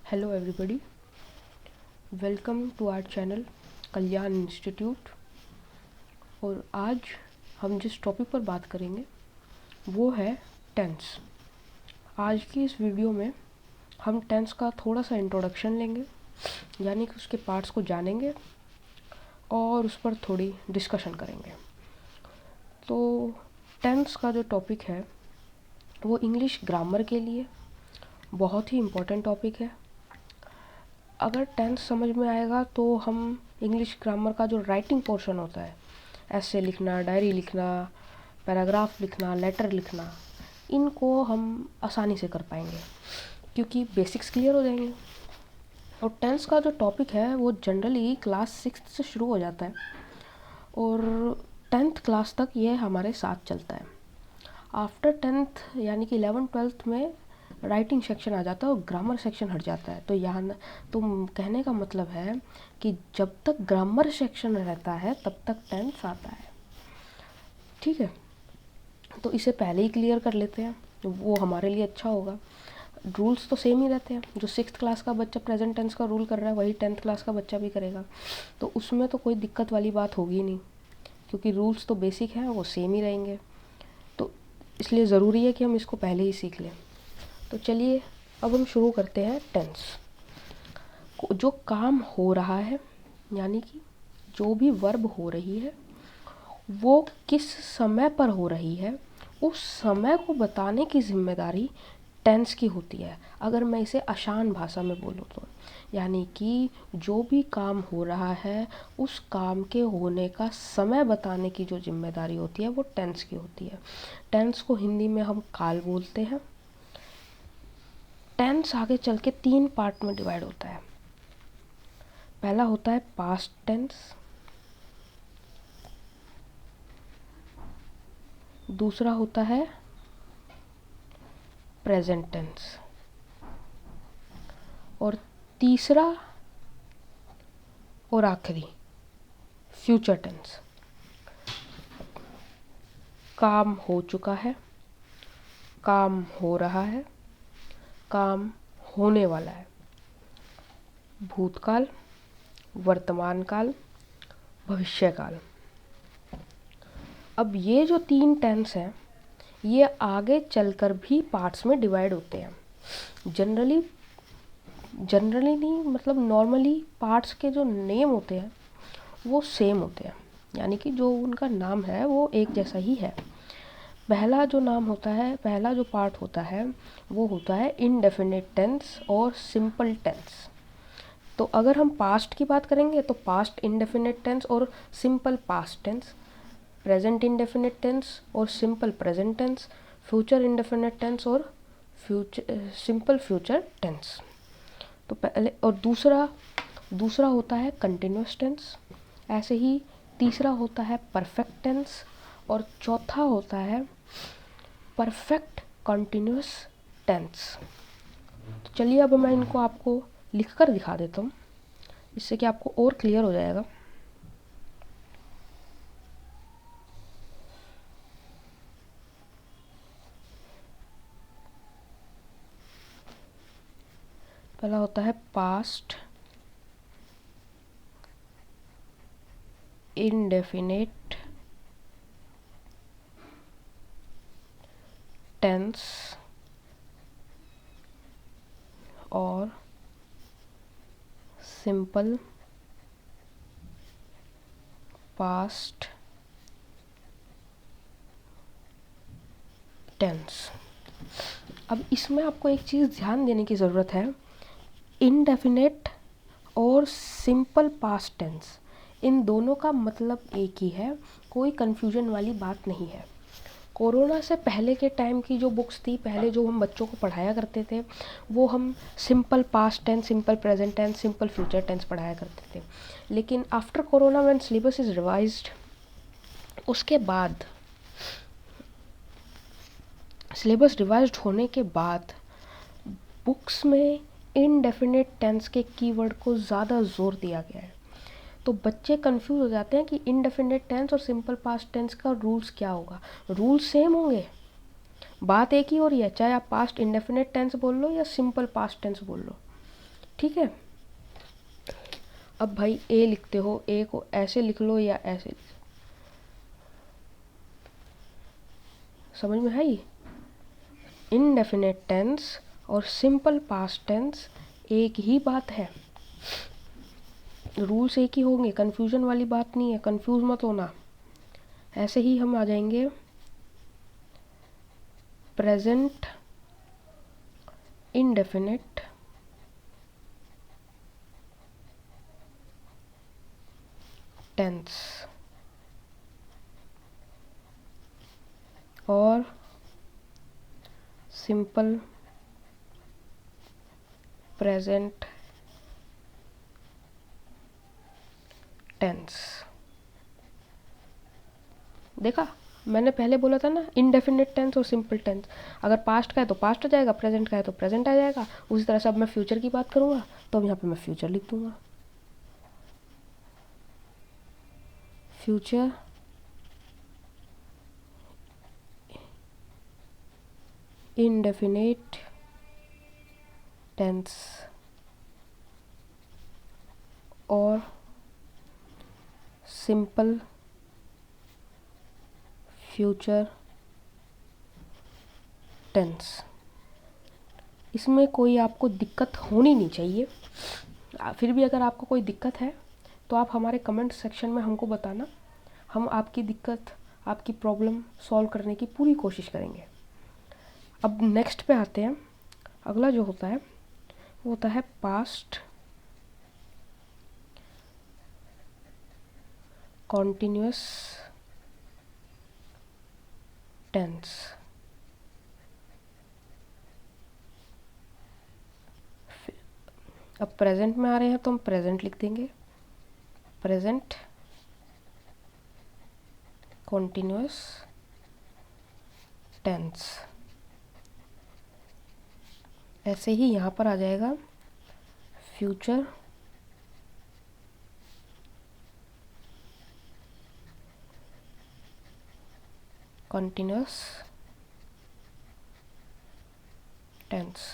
Hello everybody, welcome to our channel Kalyan institute. और आज हम जिस टॉपिक पर बात करेंगे वो है टेंस। आज की इस वीडियो में हम टेंस का थोड़ा सा इंट्रोडक्शन लेंगे, यानी कि उसके पार्ट्स को जानेंगे और उस पर थोड़ी डिस्कशन करेंगे। तो टेंस का जो टॉपिक है वो इंग्लिश ग्रामर के लिए बहुत ही इम्पोर्टेंट टॉपिक है। अगर टेंस समझ में आएगा तो हम इंग्लिश ग्रामर का जो राइटिंग पोर्शन होता है, ऐसे लिखना, डायरी लिखना, पैराग्राफ लिखना, लेटर लिखना, इनको हम आसानी से कर पाएंगे क्योंकि बेसिक्स क्लियर हो जाएंगे। और टेंस का जो टॉपिक है वो जनरली क्लास 6 से शुरू हो जाता है और 10th क्लास तक ये हमारे साथ चलता है। आफ्टर 10th यानी कि 11th-12th में राइटिंग सेक्शन आ जाता है और ग्रामर सेक्शन हट जाता है। तो यहाँ तुम कहने का मतलब है कि जब तक ग्रामर सेक्शन रहता है तब तक टेंस आता है। ठीक है, तो इसे पहले ही क्लियर कर लेते हैं, वो हमारे लिए अच्छा होगा। रूल्स तो सेम ही रहते हैं, जो 6th क्लास का बच्चा प्रेजेंट टेंस का रूल कर रहा है वही 10th क्लास का बच्चा भी करेगा। तो उसमें तो कोई दिक्कत वाली बात होगी नहीं, क्योंकि रूल्स तो बेसिक हैं, वो सेम ही रहेंगे। तो इसलिए ज़रूरी है कि हम इसको पहले ही सीख लें। तो चलिए अब हम शुरू करते हैं टेंस। जो काम हो रहा है, यानी कि जो भी वर्ब हो रही है वो किस समय पर हो रही है, उस समय को बताने की जिम्मेदारी टेंस की होती है। अगर मैं इसे आसान भाषा में बोलूँ तो यानी कि जो भी काम हो रहा है उस काम के होने का समय बताने की जो जिम्मेदारी होती है वो टेंस की होती है। टेंस को हिंदी में हम काल बोलते हैं। टेंस आगे चल के 3 पार्ट में डिवाइड होता है। पहला होता है पास्ट टेंस, दूसरा होता है प्रेजेंट टेंस और तीसरा और आखिरी फ्यूचर टेंस। काम हो चुका है, काम हो रहा है, काम होने वाला है, भूतकाल, वर्तमान काल, भविष्यकाल। अब ये जो 3 टेंस हैं ये आगे चलकर भी पार्ट्स में डिवाइड होते हैं। जनरली नहीं, मतलब नॉर्मली पार्ट्स के जो नेम होते हैं वो सेम होते हैं, यानी कि जो उनका नाम है वो एक जैसा ही है। पहला जो नाम होता है, पहला जो पार्ट होता है वो होता है इनडेफिनिट टेंस और सिंपल टेंस। तो अगर हम पास्ट की बात करेंगे तो पास्ट इनडेफिनिट टेंस और simple past tense, present indefinite tense और simple present tense, future indefinite tense और सिंपल फ्यूचर टेंस। तो पहले और दूसरा होता है कंटिन्यूस टेंस। ऐसे ही तीसरा होता है परफेक्ट टेंस और चौथा होता है परफेक्ट कंटिन्यूस टेंस। तो चलिए अब मैं इनको आपको लिखकर दिखा देता हूँ, इससे कि आपको और क्लियर हो जाएगा। पहला होता है पास्ट indefinite टेंस और सिंपल पास्ट टेंस। अब इसमें आपको एक चीज़ ध्यान देने की ज़रूरत है, इनडेफिनेट और सिंपल पास्ट टेंस इन दोनों का मतलब एक ही है, कोई कन्फ्यूजन वाली बात नहीं है। कोरोना से पहले के टाइम की जो बुक्स थी, पहले जो हम बच्चों को पढ़ाया करते थे वो हम simple past tense, simple present tense, simple future tense पढ़ाया करते थे। लेकिन after corona when syllabus is revised, उसके बाद सिलेबस रिवाइज्ड होने के बाद बुक्स में इनडेफिनिट टेंस के कीवर्ड को ज़्यादा जोर दिया गया है। तो बच्चे कंफ्यूज हो जाते हैं कि इनडेफिनिट टेंस और सिंपल पास्ट टेंस का रूल्स क्या होगा। रूल्स सेम होंगे, बात एक ही हो रही है, चाहे आप पास्ट इंडेफिनिट टेंस बोल लो या सिंपल पास्ट टेंस बोल लो। ठीक है। अब भाई ए लिखते हो, ए को ऐसे लिख लो या ऐसे लिख, समझ में आई? इनडेफिनेट टेंस और सिंपल पास्ट टेंस एक ही बात है, रूल्स एक ही होंगे, कन्फ्यूजन वाली बात नहीं है, कन्फ्यूज मत होना। ऐसे ही हम आ जाएंगे प्रेजेंट इंडेफिनिट टेंस और सिंपल प्रेजेंट टेंस। देखा, मैंने पहले बोला था ना, इनडेफिनिट टेंस और सिंपल टेंस। अगर पास्ट का है तो पास्ट आ जाएगा, प्रेजेंट का है तो प्रेजेंट आ जाएगा। उसी तरह से अब मैं फ्यूचर की बात करूँगा तो अब यहाँ पे मैं फ्यूचर लिख दूँगा। फ्यूचर indefinite टेंस और सिंपल फ्यूचर टेंस। इसमें कोई आपको दिक्कत होनी नहीं चाहिए। फिर भी अगर आपको कोई दिक्कत है तो आप हमारे कमेंट सेक्शन में हमको बताना, हम आपकी दिक्कत, आपकी प्रॉब्लम सॉल्व करने की पूरी कोशिश करेंगे। अब नेक्स्ट पे आते हैं। अगला जो होता है वो होता है पास्ट कॉन्टिन्यूअस टेंस। अब प्रेजेंट में आ रहे हैं तो हम प्रेजेंट लिख देंगे, प्रेजेंट कॉन्टिन्यूअस टेंस। ऐसे ही यहाँ पर आ जाएगा फ्यूचर कॉन्टिन्यूअस टेंस।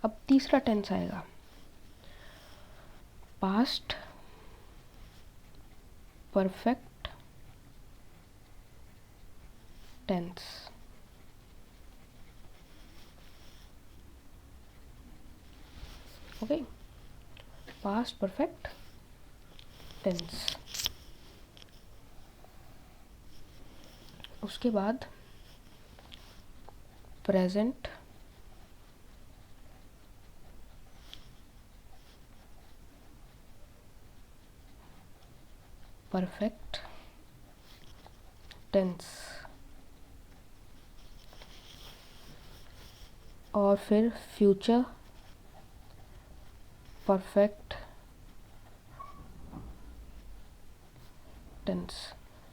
अब तीसरा टेंस आएगा past perfect tense. Okay, past perfect tense. उसके बाद प्रेजेंट परफेक्ट टेंस और फिर फ्यूचर परफेक्ट टेंस।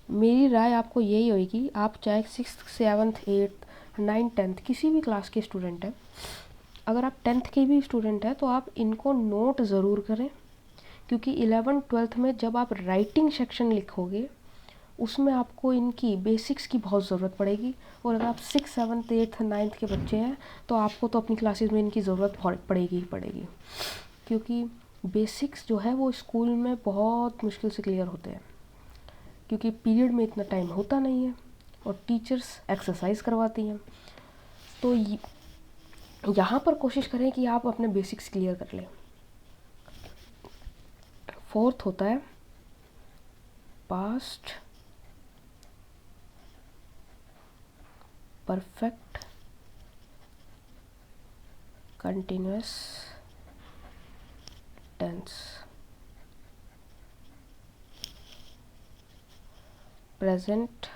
मेरी राय आपको यही होगी, आप चाहे 6th 7th 8th 9th 10th किसी भी क्लास के स्टूडेंट हैं, अगर आप 10th के भी स्टूडेंट हैं तो आप इनको नोट ज़रूर करें, क्योंकि 11th 12th में जब आप राइटिंग सेक्शन लिखोगे उसमें आपको इनकी बेसिक्स की बहुत ज़रूरत पड़ेगी। और अगर आप 6th 7th 8th 9th के बच्चे हैं तो आपको तो अपनी क्लासेस में इनकी ज़रूरत पड़ेगी ही पड़ेगी, क्योंकि बेसिक्स जो है वो स्कूल में बहुत मुश्किल से क्लियर होते हैं, क्योंकि पीरियड में इतना टाइम होता नहीं है और टीचर्स एक्सरसाइज करवाती हैं। तो यहाँ पर कोशिश करें कि आप अपने बेसिक्स क्लियर कर लें। फोर्थ होता है past perfect continuous tense. Present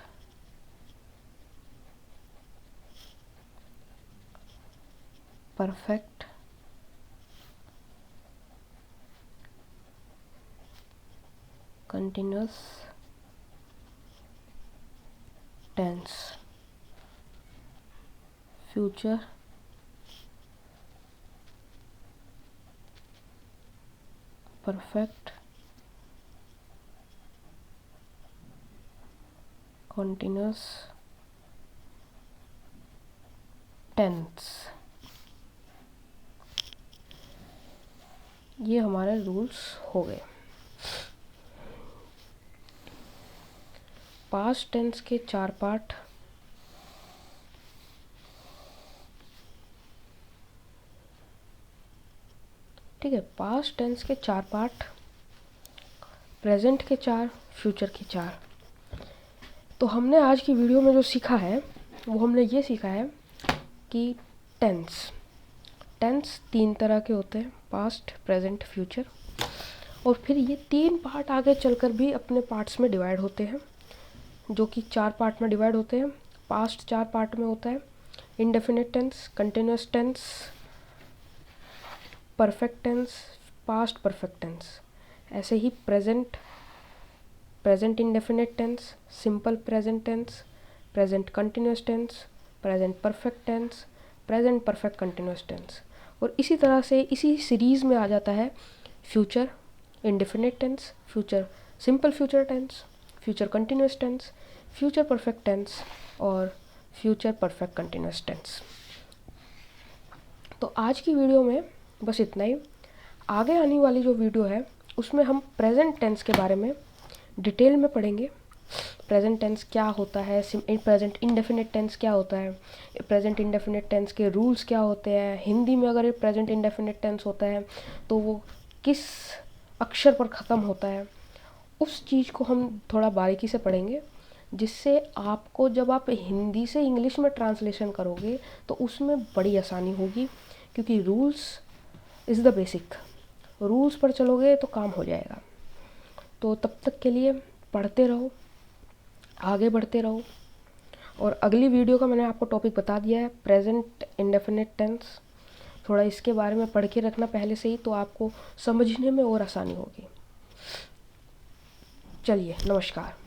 perfect continuous tense. Future perfect continuous tense, ये हमारे रूल्स हो गए। पास्ट टेंस के 4 पार्ट, ठीक है। पास्ट टेंस के 4 पार्ट, प्रेजेंट के 4, फ्यूचर के 4। तो हमने आज की वीडियो में जो सीखा है वो हमने ये सीखा है कि टेंस 3 तरह के होते हैं, पास्ट, प्रेजेंट, फ्यूचर। और फिर ये 3 पार्ट आगे चलकर भी अपने पार्ट्स में डिवाइड होते हैं, जो कि 4 पार्ट में डिवाइड होते हैं। पास्ट 4 पार्ट में होता है, indefinite tense, continuous tense, perfect tense, past perfect tense. ऐसे ही present indefinite tense, simple present tense, present continuous tense, present perfect tense, present perfect continuous tense. और इसी तरह से इसी सीरीज़ में आ जाता है future indefinite tense, future simple future tense, future continuous tense, future perfect tense और फ्यूचर परफेक्ट कंटिन्यूस टेंस। तो आज की वीडियो में बस इतना ही। आगे आने वाली जो वीडियो है उसमें हम प्रेजेंट टेंस के बारे में डिटेल में पढ़ेंगे। प्रेजेंट टेंस क्या होता है, प्रेजेंट इंडेफिनिट टेंस क्या होता है, प्रेजेंट इंडेफिनिट टेंस के रूल्स क्या होते हैं, हिंदी में अगर प्रेजेंट इंडेफिनिट टेंस होता है तो वो किस अक्षर पर ख़त्म होता है, उस चीज़ को हम थोड़ा बारीकी से पढ़ेंगे, जिससे आपको जब आप हिंदी से इंग्लिश में ट्रांसलेशन करोगे तो उसमें बड़ी आसानी होगी, क्योंकि rules is the basic. Rules पर चलोगे तो काम हो जाएगा। तो तब तक के लिए पढ़ते रहो, आगे बढ़ते रहो। और अगली वीडियो का मैंने आपको टॉपिक बता दिया है, प्रेजेंट इंडेफिनिट टेंस। थोड़ा इसके बारे में पढ़ के रखना पहले से ही, तो आपको समझने में और आसानी होगी। चलिए, नमस्कार।